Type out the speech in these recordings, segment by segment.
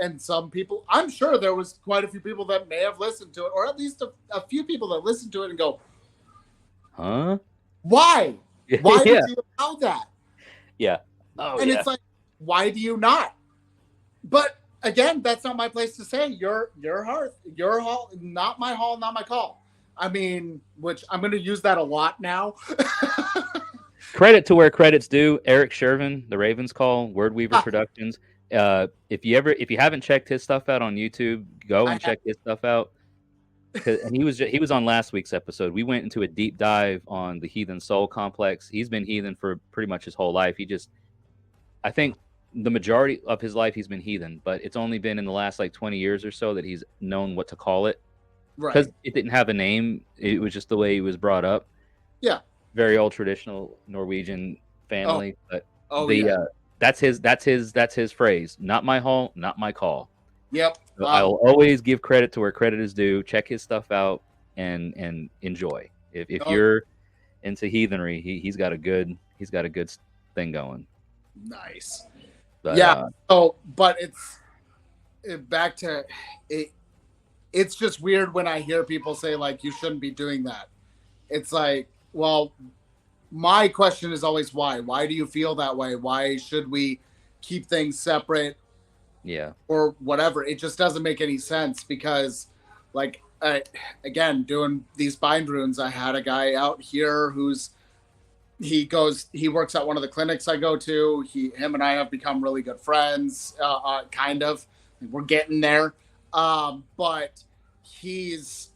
and some people, I'm sure there was quite a few people that may have listened to it, or at least a few people that listened to it and go, Huh? why? Why Yeah. would you allow that? Yeah. Oh And yeah. it's like, why do you not? But again, that's not my place to say. Your Hearth, your hall, not my hall, not my call. I mean, which I'm going to use that a lot now. Credit to where credit's due. Eric Shervin, the Ravens Call, Word Weaver Ah, Productions. If you haven't checked his stuff out on YouTube, go I and have, check his stuff out. And he was on last week's episode. We went into a deep dive on the Heathen Soul Complex. He's been heathen for pretty much his whole life. I think the majority of his life he's been heathen, but it's only been in the last like 20 years or so that he's known what to call it because right. it didn't have a name. It was just the way he was brought up. Yeah. Very old traditional Norwegian Oh, family, but oh the yeah. that's his phrase. Not my hall, not my call. Yep. So I'll always give credit to where credit is due. Check his stuff out and enjoy. If Oh, you're into heathenry, he's got a good thing going. nice. But Yeah. So, but back to it. It's just weird when I hear people say like you shouldn't be doing that. It's like, well, my question is always why. Why do you feel that way? Why should we keep things separate yeah, or whatever? It just doesn't make any sense because, like, again, doing these bind runes, I had a guy out here he works at one of the clinics I go to. Him and I have become really good friends, kind of. We're getting there, but he's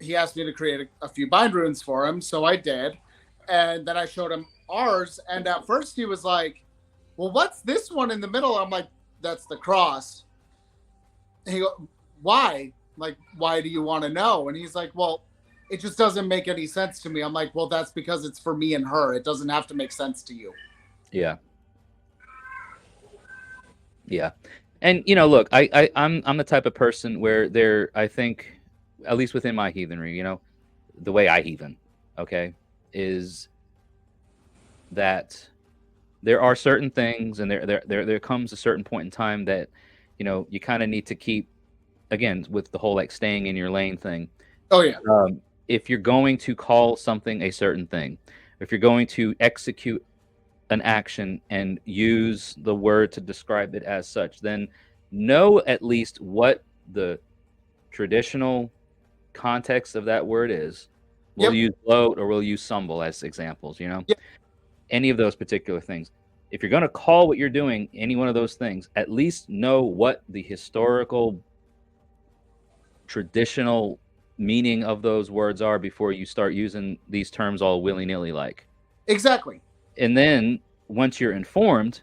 he asked me to create a few bind runes for him, so I did, and then I showed him ours, and at first he was like, "Well, what's this one in the middle?" I'm like, "That's the cross." And he go, "Why? Like, why do you want to know?" And he's like, "Well, it just doesn't make any sense to me." I'm like, "Well, that's because it's for me and her. It doesn't have to make sense to you." yeah, yeah. And look, I'm the type of person where I think, at least within my heathenry, the way I heathen, okay, is that there are certain things, and there comes a certain point in time that you kind of need to keep, again, with the whole like staying in your lane thing. Oh yeah, If you're going to call something a certain thing, if you're going to execute an action and use the word to describe it as such, then know at least what the traditional context of that word is. We'll yep, use float or we'll use stumble as examples, yep, any of those particular things. If you're going to call what you're doing any one of those things, at least know what the historical, traditional meaning of those words are before you start using these terms all willy-nilly like. exactly. And then once you're informed,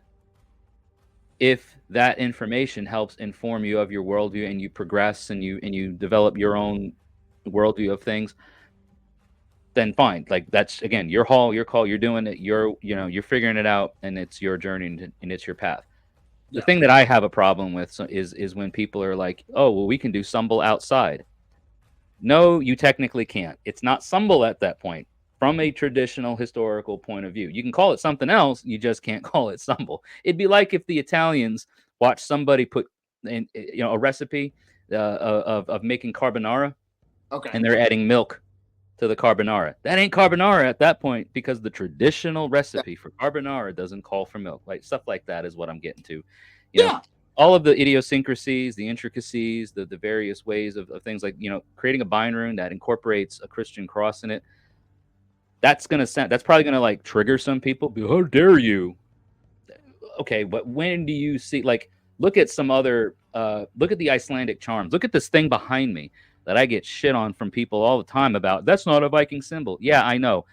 if that information helps inform you of your worldview and you progress and you develop your own worldview of things, then fine. Like, that's, again, your hall, your call, you're doing it, you're figuring it out, and it's your journey and it's your path. The Yeah, thing that I have a problem with is when people are like, oh, well, we can do stumble outside. No, you technically can't. It's not stumble at that point. From a traditional historical point of view, you can call it something else. You just can't call it stumble. It'd be like if the Italians watched somebody put in, a recipe of making carbonara, okay, and they're adding milk to the carbonara. That ain't carbonara at that point, because the traditional yeah, recipe for carbonara doesn't call for milk. Like, stuff like that is what I'm getting to. You know, yeah, all of the idiosyncrasies, the intricacies, the various ways of things, like, creating a bind rune that incorporates a Christian cross in it. That's probably gonna like trigger some people. How dare you? Okay, but when do you see, like, look at some other look at the Icelandic charms. Look at this thing behind me that I get shit on from people all the time about. That's not a Viking symbol. Yeah, I know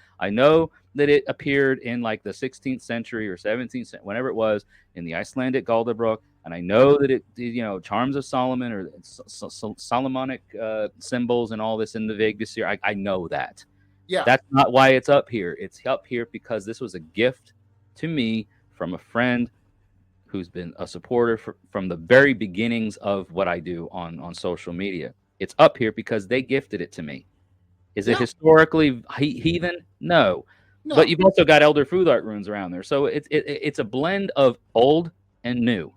that it appeared in like the 16th century or 17th century, whenever it was, in the Icelandic Galdabrook, and I know that it, charms of Solomon, or Solomonic symbols and all this in the Vegas here. I know that. yeah, That's not why it's up here. It's up here because this was a gift to me from a friend who's been a supporter from the very beginnings of what I do on social media. It's up here because they gifted it to me. Is it yeah. historically heathen? No, but No, you've also got Elder Futhark runes around there, so it's a blend of old and new.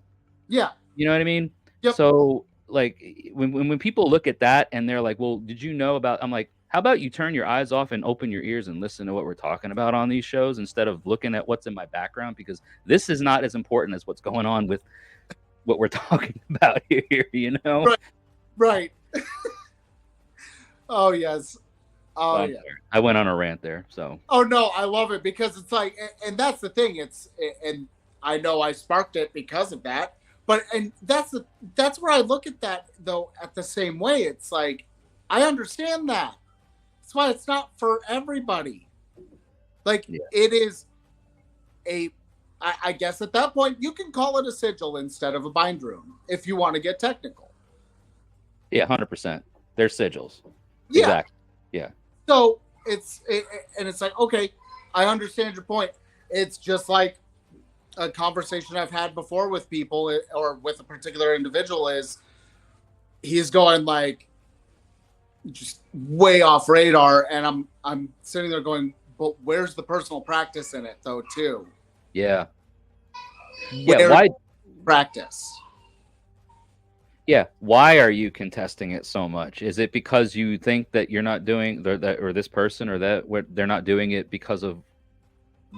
yeah, You know what I mean? Yep. So like when people look at that and they're like, well, did you know about? I'm like, how about you turn your eyes off and open your ears and listen to what we're talking about on these shows instead of looking at what's in my background, because this is not as important as what's going on with what we're talking about here, you know? Right. Right. Oh yes. So Oh I'm yeah. sorry. I went on a rant there. So Oh no, I love it because it's like, and that's the thing. And I know I sparked it because of that, but and that's where I look at that though at the same way. It's like I understand that. That's why it's not for everybody. Like yeah, it is a. I guess at that point you can call it a sigil instead of a bind rune if you want to get technical. yeah, 100%. They're sigils. Yeah. Exactly. Yeah. So and it's like, okay, I understand your point. It's just like a conversation I've had before with people or with a particular individual is he's going like just way off radar, and I'm sitting there going, but where's the personal practice in it though too? Yeah. Yeah. Where's Why? practice? Yeah. Why are you contesting it so much? Is it because you think that you're not doing that, or this person or that what they're not doing it because of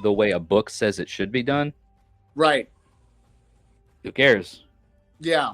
the way a book says it should be done? Right. Who cares? Yeah.